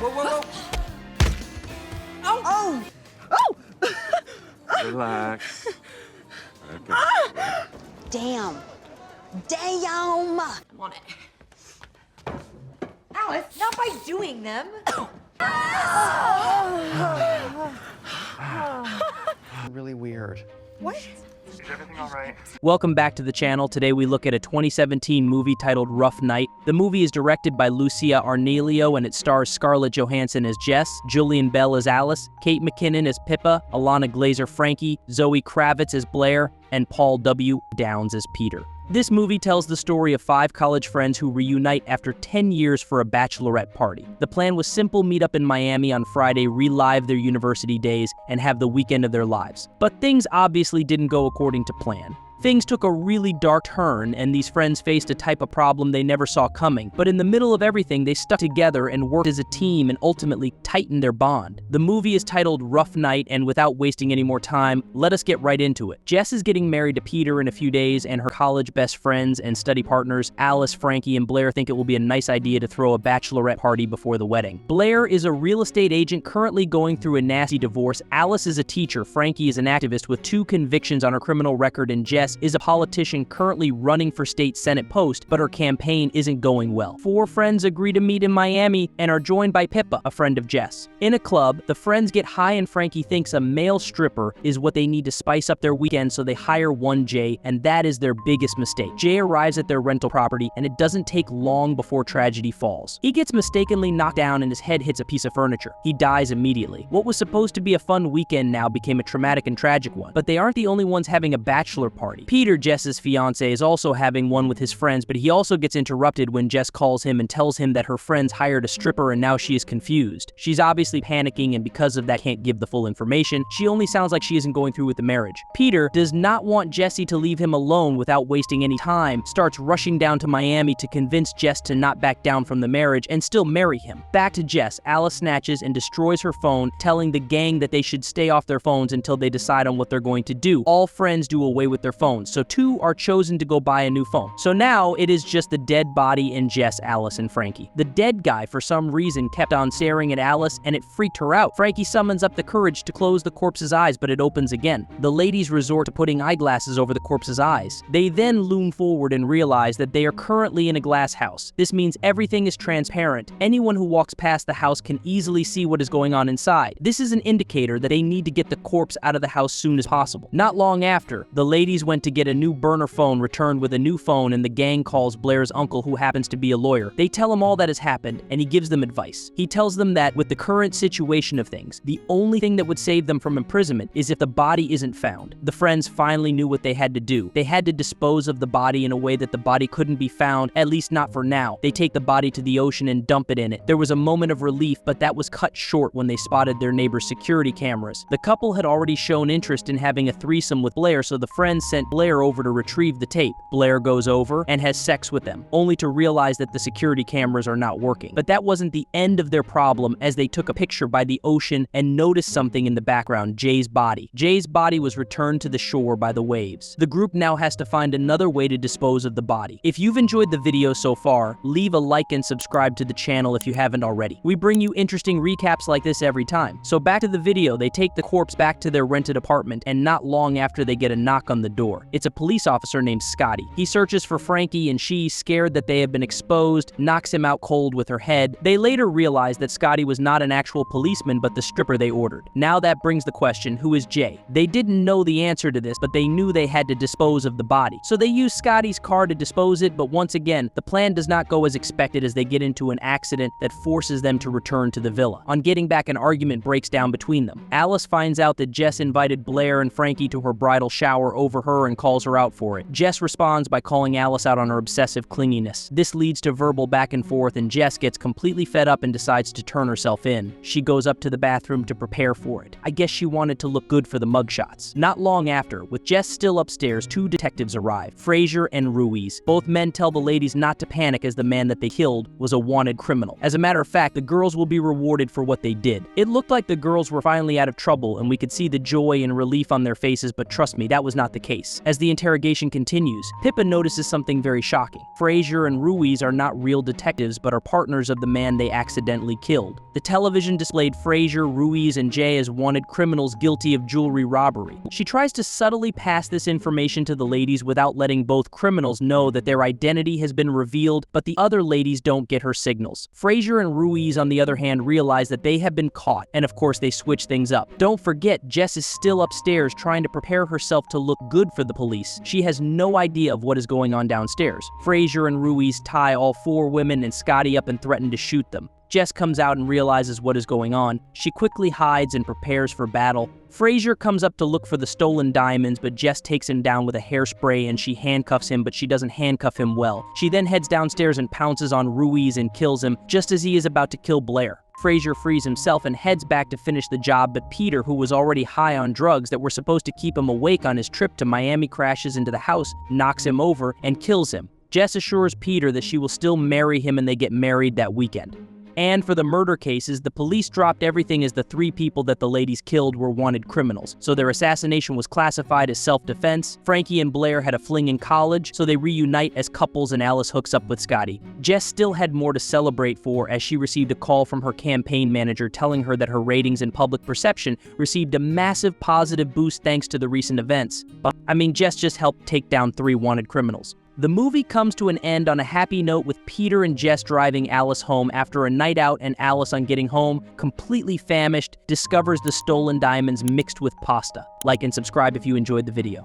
Whoa, whoa, whoa. Oh! Oh! Relax. Okay. Damn. Damn! I want it. Alice, not by doing them. Really weird. What? Is everything all right? Welcome back to the channel. Today we look at a 2017 movie titled Rough Night. The movie is directed by Lucia Arnalio and it stars Scarlett Johansson as Jess, Julian Bell as Alice, Kate McKinnon as Pippa, Alana Glazer Frankie, Zoe Kravitz as Blair, and Paul W. Downs as Peter. This movie tells the story of 5 college friends who reunite after 10 years for a bachelorette party. The plan was simple: meet up in Miami on Friday, relive their university days, and have the weekend of their lives. But things obviously didn't go according to plan. Things took a really dark turn, and these friends faced a type of problem they never saw coming. But in the middle of everything, they stuck together and worked as a team and ultimately tightened their bond. The movie is titled Rough Night, and without wasting any more time, let us get right into it. Jess is getting married to Peter in a few days, and her college best friends and study partners, Alice, Frankie, and Blair, think it will be a nice idea to throw a bachelorette party before the wedding. Blair is a real estate agent currently going through a nasty divorce. Alice is a teacher. Frankie is an activist with 2 convictions on her criminal record, and Jess is a politician currently running for state Senate post, but her campaign isn't going well. 4 friends agree to meet in Miami and are joined by Pippa, a friend of Jess. In a club, the friends get high and Frankie thinks a male stripper is what they need to spice up their weekend, so they hire one Jay, and that is their biggest mistake. Jay arrives at their rental property, and it doesn't take long before tragedy falls. He gets mistakenly knocked down and his head hits a piece of furniture. He dies immediately. What was supposed to be a fun weekend now became a traumatic and tragic one. But they aren't the only ones having a bachelor party. Peter, Jess's fiance, is also having one with his friends, but he also gets interrupted when Jess calls him and tells him that her friends hired a stripper and now she is confused. She's obviously panicking, and because of that can't give the full information. She only sounds like she isn't going through with the marriage. Peter does not want Jessie to leave him alone without wasting any time, starts rushing down to Miami to convince Jess to not back down from the marriage and still marry him. Back to Jess, Alice snatches and destroys her phone, telling the gang that they should stay off their phones until they decide on what they're going to do. All friends do away with their phones, so 2 are chosen to go buy a new phone. So now it is just the dead body and Jess, Alice, and Frankie. The dead guy, for some reason, kept on staring at Alice and it freaked her out. Frankie summons up the courage to close the corpse's eyes, but it opens again. The ladies resort to putting eyeglasses over the corpse's eyes. They then loom forward and realize that they are currently in a glass house. This means everything is transparent. Anyone who walks past the house can easily see what is going on inside. This is an indicator that they need to get the corpse out of the house soon as possible. Not long after, the ladies went to get a new burner phone returned with a new phone, and the gang calls Blair's uncle, who happens to be a lawyer. They tell him all that has happened, and he gives them advice. He tells them that with the current situation of things, the only thing that would save them from imprisonment is if the body isn't found. The friends finally knew what they had to do. They had to dispose of the body in a way that the body couldn't be found, at least not for now. They take the body to the ocean and dump it in it. There was a moment of relief, but that was cut short when they spotted their neighbor's security cameras. The couple had already shown interest in having a threesome with Blair, so the friends sent Blair over to retrieve the tape. Blair goes over and has sex with them, only to realize that the security cameras are not working. But that wasn't the end of their problem, as they took a picture by the ocean and noticed something in the background: Jay's body. Jay's body was returned to the shore by the waves. The group now has to find another way to dispose of the body. If you've enjoyed the video so far, leave a like and subscribe to the channel if you haven't already. We bring you interesting recaps like this every time. So back to the video. They take the corpse back to their rented apartment, and not long after they get a knock on the door. It's a police officer named Scotty. He searches for Frankie, and she, scared that they have been exposed, knocks him out cold with her head. They later realize that Scotty was not an actual policeman, but the stripper they ordered. Now that brings the question, who is Jay? They didn't know the answer to this, but they knew they had to dispose of the body. So they use Scotty's car to dispose it, but once again, the plan does not go as expected, as they get into an accident that forces them to return to the villa. On getting back, an argument breaks down between them. Alice finds out that Jess invited Blair and Frankie to her bridal shower over her and calls her out for it. Jess responds by calling Alice out on her obsessive clinginess. This leads to verbal back and forth, and Jess gets completely fed up and decides to turn herself in. She goes up to the bathroom to prepare for it. I guess she wanted to look good for the mugshots. Not long after, with Jess still upstairs, 2 detectives arrive, Frazier and Ruiz. Both men tell the ladies not to panic, as the man that they killed was a wanted criminal. As a matter of fact, the girls will be rewarded for what they did. It looked like the girls were finally out of trouble, and we could see the joy and relief on their faces, but trust me, that was not the case. case. As the interrogation continues, Pippa notices something very shocking. Frasier and Ruiz are not real detectives but are partners of the man they accidentally killed. The television displayed Frasier, Ruiz, and Jay as wanted criminals guilty of jewelry robbery. She tries to subtly pass this information to the ladies without letting both criminals know that their identity has been revealed, but the other ladies don't get her signals. Frasier and Ruiz, on the other hand, realize that they have been caught, and of course they switch things up. Don't forget, Jess is still upstairs trying to prepare herself to look good for the police. She has no idea of what is going on downstairs. Frasier and Ruiz tie all 4 women and Scotty up and threaten to shoot them. Jess comes out and realizes what is going on. She quickly hides and prepares for battle. Frasier comes up to look for the stolen diamonds, but Jess takes him down with a hairspray and she handcuffs him, but she doesn't handcuff him well. She then heads downstairs and pounces on Ruiz and kills him, just as he is about to kill Blair. Frasier frees himself and heads back to finish the job, but Peter, who was already high on drugs that were supposed to keep him awake on his trip to Miami, crashes into the house, knocks him over, and kills him. Jess assures Peter that she will still marry him and they get married that weekend. And for the murder cases, the police dropped everything as the 3 people that the ladies killed were wanted criminals. So their assassination was classified as self-defense. Frankie and Blair had a fling in college, so they reunite as couples and Alice hooks up with Scotty. Jess still had more to celebrate for as she received a call from her campaign manager telling her that her ratings and public perception received a massive positive boost thanks to the recent events. But, Jess just helped take down 3 wanted criminals. The movie comes to an end on a happy note with Peter and Jess driving Alice home after a night out, and Alice, on getting home, completely famished, discovers the stolen diamonds mixed with pasta. Like and subscribe if you enjoyed the video.